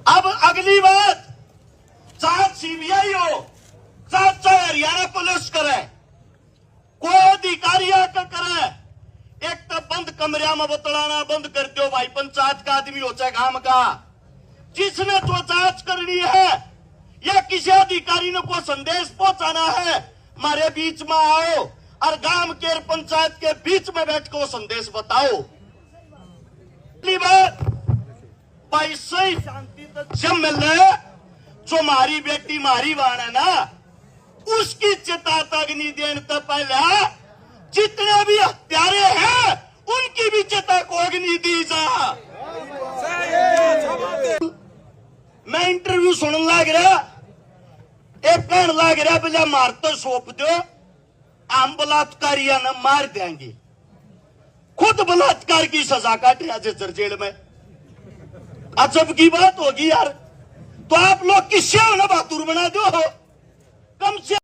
अब अगली बात, चाहे सीबीआई हो, चाहे हरियाणा पुलिस करे, कोई अधिकारी आकर करे, एक तो बंद कमरिया में बतलाना बंद कर दो भाई। पंचायत का आदमी हो चाहे गांव का, जिसने तो जांच करनी है या किसी अधिकारी ने कोई संदेश पहुंचाना है, हमारे बीच में आओ और गांव के पंचायत के बीच में बैठ कर वो संदेश बताओ। बात भाई सही शांति तो जब मिल रहे, जो मारी बेटी मारी वाण है ना, उसकी चिता अग्नि देने तो पहले जितने भी हत्यारे हैं उनकी भी चिता को अग्नि दी जा। मैं इंटरव्यू सुनने लग रहा, एक कहने लग रहा भैया मार तो सौंप दो, हम बलात्कारिया ने मार देंगे। खुद बलात्कार की सजा काट रहा जजर जेल में। अजब की बात होगी यार। तो आप लोग किससे हो ना बहादुर बना दो, कम से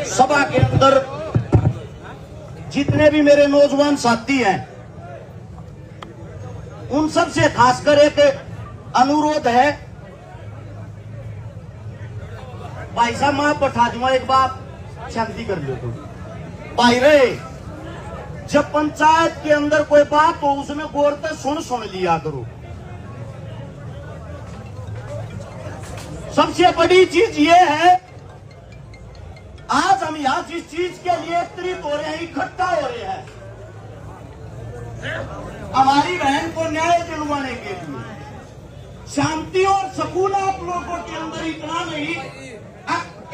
सभा के अंदर जितने भी मेरे नौजवान साथी हैं, उन सब से खासकर एक अनुरोध है। भाई साहब मैं बैठा दूंगा, एक बात शांति कर लो। तो भाई रे, जब पंचायत के अंदर कोई बात हो उसमें गौर से सुन लिया करो। सबसे बड़ी चीज ये है, आज हम यहां जिस चीज के लिए एकत्रित हो रहे हैं, इकट्ठा हो रहे हैं, हमारी बहन को न्याय दिलवाने के लिए, शांति और सुकून आप लोगों के अंदर इतना नहीं,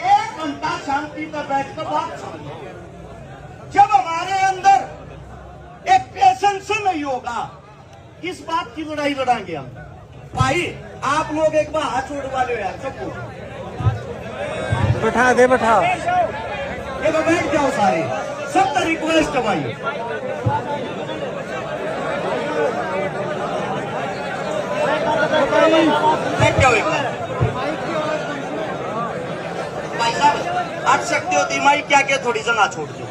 एक घंटा शांति पर बैठकर बात समझो। जब हमारे अंदर एक पेशेंस नहीं होगा, किस बात की लड़ाई लड़ाएंगे हम? भाई आप लोग एक बार हाथ छोड़ वाले यार, सबको बैठा दे, बैठा एक बैठ जाओ सारे, सबका रिक्वेस्ट है भाई। बैठ जाओ एक बार। भाई साहब हट सकते हो, दिमागी क्या क्या थोड़ी जगह छोड़ दो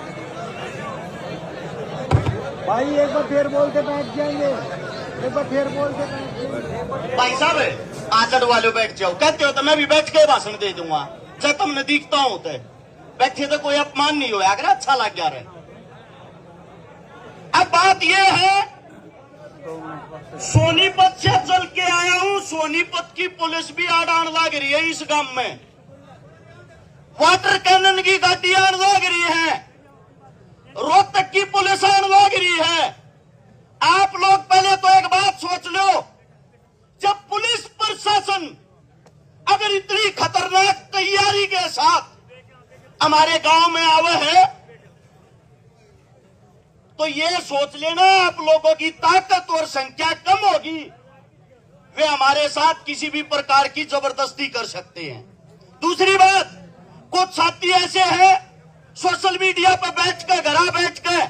भाई। एक बार फिर बोल के बैठ जाएंगे, एक बार फिर बोल के बैठ जाएंगे। भाई साहब आचड़ वाले बैठ जाओ, कहते हो तो मैं भी बैठ के भाषण दे दूंगा। जब तुमने दिखता हूं तो बैठे तो कोई अपमान नहीं होया, अगर अच्छा लग जा रहा है। अब बात यह है, सोनीपत से चल के आया हूं, सोनीपत की पुलिस भी आड़ान लग रही है इस गांव में, वाटर कैनन की गाड़ी आने लग रही है, रोहतक की पुलिस आने लग रही है। आप लोग पहले तो एक बात सोच लो, जब पुलिस प्रशासन अगर इतनी खतरनाक तैयारी के साथ हमारे गांव में आवे है, तो ये सोच लेना आप लोगों की ताकत और संख्या कम होगी, वे हमारे साथ किसी भी प्रकार की जबरदस्ती कर सकते हैं। दूसरी बात, कुछ साथी ऐसे हैं सोशल मीडिया पर बैठ के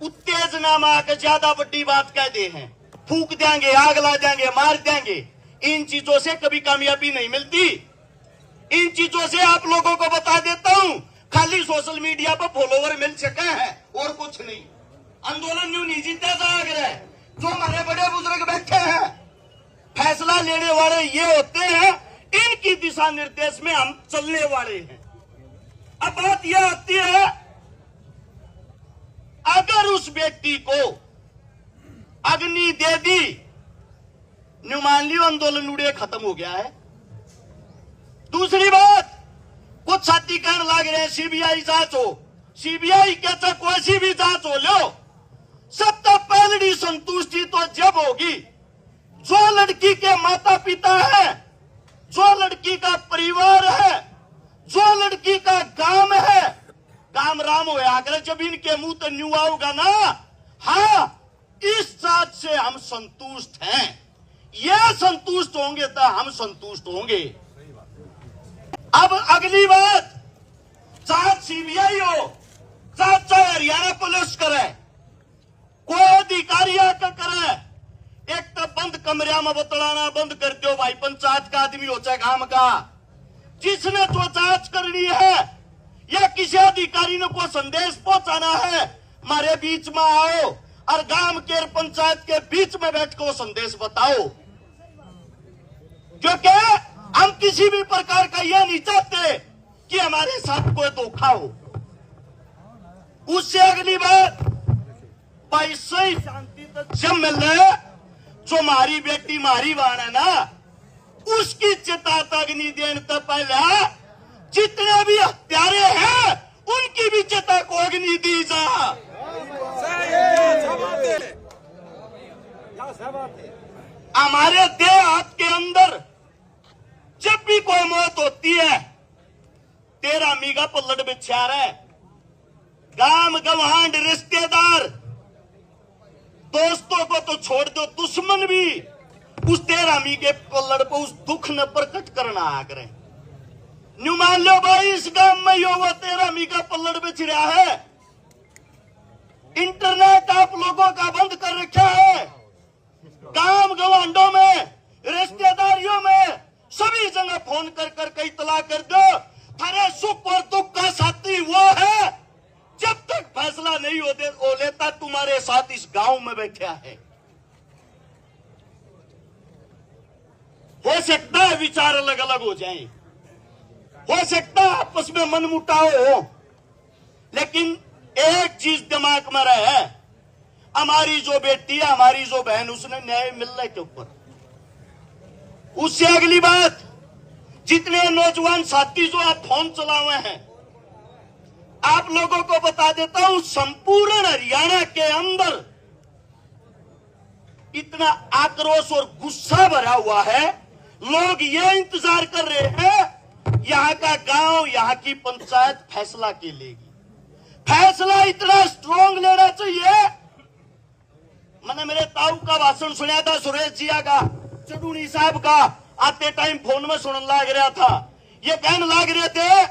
उत्तेजना में आकर ज्यादा बड़ी बात कह दे हैं, फूक देंगे, आग ला देंगे, मार देंगे। इन चीजों से कभी कामयाबी नहीं मिलती। इन चीजों से आप लोगों को बता देता हूं, खाली सोशल मीडिया पर फॉलोवर मिल सके हैं और कुछ नहीं। आंदोलन न्यू नहीं जीता जाग रहा है। जो हमारे बड़े बुजुर्ग बैठे हैं, फैसला लेने वाले ये होते हैं, इनकी दिशा निर्देश में हम चलने वाले हैं। अब बात यह आती है, अगर उस व्यक्ति को अग्नि दे दी, मान लियो आंदोलन उड़े खत्म हो गया है। दूसरी बात, कुछ साथी कहने लग रहे हैं सीबीआई जांच हो, सीबीआई कहता कोई सी भी जांच हो लो, सबसे पहली संतुष्टि तो जब होगी जो लड़की के माता पिता है, जो लड़की का परिवार है, जो लड़की का गांव है, काम राम होया अगर जब इनके मुंह तो न्यू आओगा ना, हाँ इस जांच से हम संतुष्ट हैं, ये संतुष्ट होंगे तो हम संतुष्ट होंगे। अब अगली बात, चाहे सीबीआई हो, चाहे हरियाणा पुलिस करे, कोई अधिकारी आकर करे, एक तो बंद कमरिया में बतलाना बंद कर दो भाई। पंचायत का आदमी हो चाहे गांव का, जिसने तो जांच करनी है या किसी अधिकारी ने कोई संदेश पहुंचाना है, हमारे बीच में आओ और गांव के पंचायत के बीच में बैठ के वो संदेश बताओ, क्योंकि हम किसी भी प्रकार का यह नहीं चाहते कि हमारे साथ कोई धोखा हो। उससे अगली बात, भाई सही शांति तक जब मिल रहे, जो हमारी बेटी मारी वाण है ना, उसकी चिता तक नहीं देने तो पहले जितने भी हत्यारे हैं उनकी भी चिता को अग्नि दी जा। हमारे देहात के अंदर जब भी कोई मौत होती है, तेरा मीगा पल्लड़ बिछा रहे, गांव गवांड रिश्तेदार दोस्तों को तो छोड़ दो, दुश्मन भी उस तेरा मीगे पल्लड़ को उस दुख न प्रकट करना आ करें। न्यू मान लो भाई, इस गांव में यो वो तेरा मीगा पल्लड़ बिछ रहा है, इंटरनेट आप लोगों का बंद कर रखा है, गांव गवांडों में रिश्तेदारियों में सभी जगह फोन कर कर के इतला कर दो, थारे सुख और दुख का साथी वो है, जब तक फैसला नहीं हो लेता तुम्हारे साथ इस गांव में बैठा है। हो सकता है विचार अलग अलग हो जाएं, हो सकता है आपस में मनमुटाव हो, लेकिन एक चीज दिमाग में रहे, हमारी जो बेटी है, हमारी जो बहन, उसने न्याय मिलने के ऊपर। उससे अगली बात, जितने नौजवान साथी जो आप फोन चलाए हैं, आप लोगों को बता देता हूं, संपूर्ण हरियाणा के अंदर इतना आक्रोश और गुस्सा भरा हुआ है, लोग ये इंतजार कर रहे हैं यहां का गांव, यहां की पंचायत फैसला के लेगी। फैसला इतना स्ट्रांग लेना चाहिए। मैंने मेरे ताऊ का भाषण सुना था, सुरेश जिया का, चडूनी साहब का, आते टाइम फोन में सुनने लग रहा था। ये कहने लग रहे थे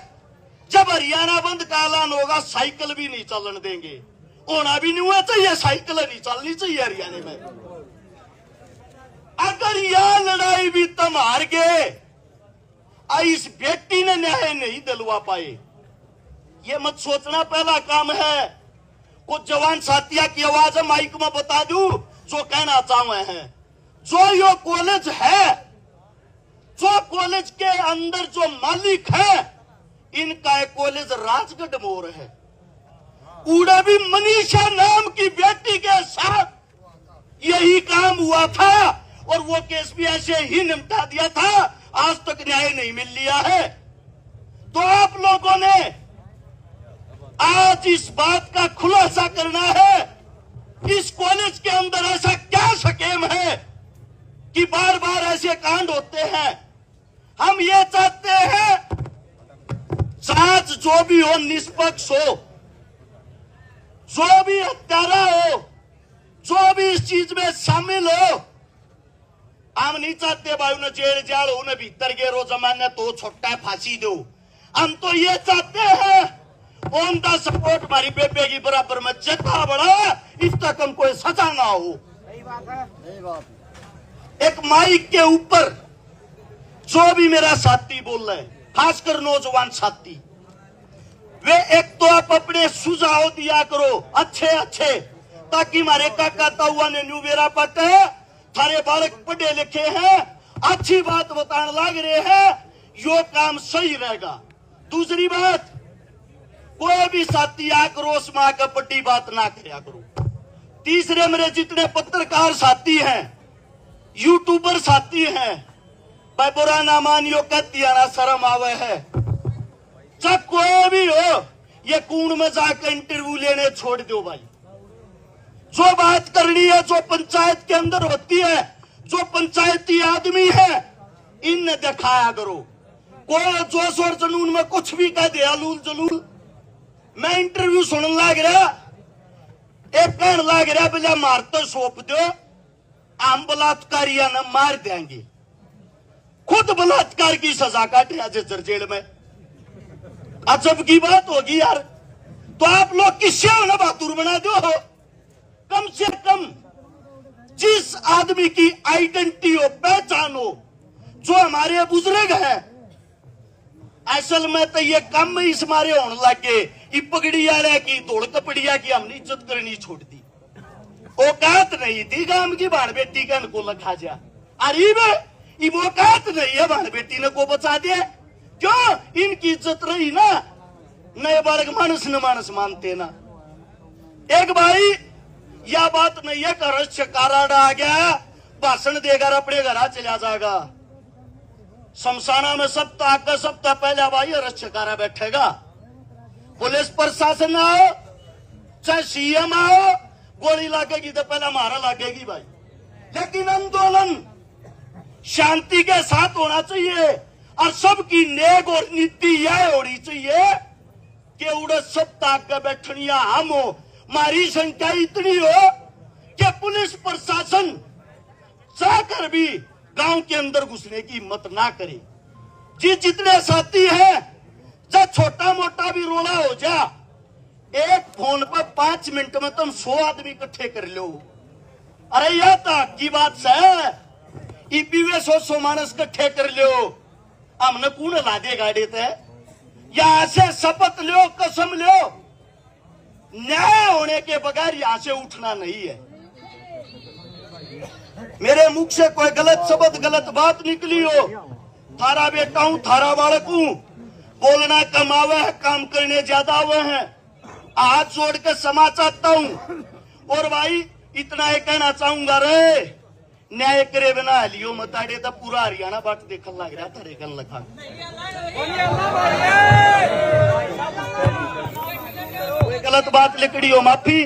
जब हरियाणा बंद का ऐलान होगा साइकिल भी नहीं चलने देंगे। होना भी नहीं हुआ चाहिए, साइकिल नहीं चलनी चाहिए हरियाणा में। अगर यह लड़ाई भी तुम हार गए, इस बेटी ने न्याय नहीं दिलवा पाए, ये मत सोचना पहला काम है। कुछ जवान साथिया की आवाज माइक में बता दूं जो कहना चाहे हैं। जो यो कॉलेज है, जो कॉलेज के अंदर जो मालिक है, इनका एक कॉलेज राजगढ़ मोर है। उड़ा भी मनीषा नाम की बेटी के साथ यही काम हुआ था और वो केस भी ऐसे ही निपटा दिया था। आज तक न्याय नहीं मिल लिया है। तो आप लोगों ने आज इस बात का खुलासा करना है, इस कॉलेज के अंदर ऐसा क्या स्कीम है कि बार बार ऐसे कांड होते हैं। हम ये चाहते हैं जांच जो भी हो निष्पक्ष हो, जो भी हत्यारा हो, जो भी इस चीज में शामिल हो। हम नहीं चाहते भाई उन्हें जेल जाओ, उन्हें भीतर गेरो जमाने तो छोटा फांसी दो। हम तो ये चाहते हैं ऑन द सपोर्ट हमारी बेबे की बराबर में जितना बड़ा, इस तक हमको सजा ना हो। सही बात है, सही बात। एक माइक के ऊपर जो भी मेरा साथी बोल रहे हैं, खासकर नौजवान साथी, वे एक तो आप अपने सुझाव दिया करो अच्छे अच्छे, ताकि हमारे काका ताऊआ ने न्यू बेरा पटे, थारे बालक पढ़े लिखे हैं, अच्छी बात बताने लग रहे हैं, यो काम सही रहेगा। दूसरी बात, कोई भी साथी आक्रोश में आकर पट्टी बात ना किया करो। तीसरे मेरे जितने पत्रकार साथी हैं, यूट्यूबर साथी हैं, भाई बुरा ना मानियो, कहती है ना शर्म आवे है। चाहे कोई भी हो, ये कूड़ में जाकर इंटरव्यू लेने छोड़ दो भाई। जो बात करनी है, जो पंचायत के अंदर होती है, जो पंचायती आदमी है, इन्हें दिखाया करो। कोई जोश और जुनून में कुछ भी कह दे, अलूल जलूल। मैं इंटरव्यू सुनने लग रहा, एक कहने लग रहा भैया मार तो सौंप दो, हम बलात्कारिया ने मार देंगे। खुद बलात्कार की सजा काटे आज जेल में। अजब की बात होगी यार। तो आप लोग किससे हो ना बहादुर बना दो। कम से कम जिस आदमी की आइडेंटिटी हो, पहचान हो, जो हमारे बुजुर्ग हैं, असल में तो ये कम इस मारे होने लगे ये पगड़ी वाले की धोड़ कपड़िया की हमने इज्जत करनी छोड़ दी। औकात नहीं थी गांव की बाण बेटी का को लखा जा, अरे ये औकात नहीं है बाण बेटी ने को बचा दिया। क्यों? इनकी इज्जत रही ना, नए वर्ग मानस न मानस मानते ना। एक भाई यह बात नहीं है कि रश काराड़ा आ गया भाषण देकर अपने घर चला जाएगा। शमशाना में सप्ताह पहले भाई रक्षकारा बैठेगा। पुलिस प्रशासन आओ चाहे सीएम आओ, गोली लगेगी तो पहले हमारा लगेगी भाई। लेकिन आंदोलन शांति के साथ होना चाहिए और सबकी नेक और नीति यह होनी चाहिए कि उड़े सप्ताह का बैठनिया हम हो। हमारी संख्या इतनी हो कि पुलिस प्रशासन चाहकर भी गांव के अंदर घुसने की हिम्मत ना करे। जितने साथी हैं, जब छोटा मोटा भी रोला हो जा, एक फोन पर 5 मिनट में तुम 100 आदमी इकट्ठे कर लो। अरे यह तो की बात है, ईपीवे 100 मानस इकट्ठे कर लो, हमने कौन ला दे गाड़ी थे। यहां से शपथ लो, कसम लो, न्याय होने के बगैर यहां से उठना नहीं है। मेरे मुख से कोई गलत शब्द गलत बात निकली हो, थारा बेटा हूं, थारा बालक हूं, बोलना कमावे है, काम करने ज्यादा हुए हैं। हाथ जोड़ के क्षमा चाहता हूं। और भाई इतना ही कहना चाहूंगा, रे न्याय करे बिना लियो मताड़े तो पूरा हरियाणा बाट देखने लग रहा था रेगन लखा। कोई गलत बात लिखड़ी हो माफी।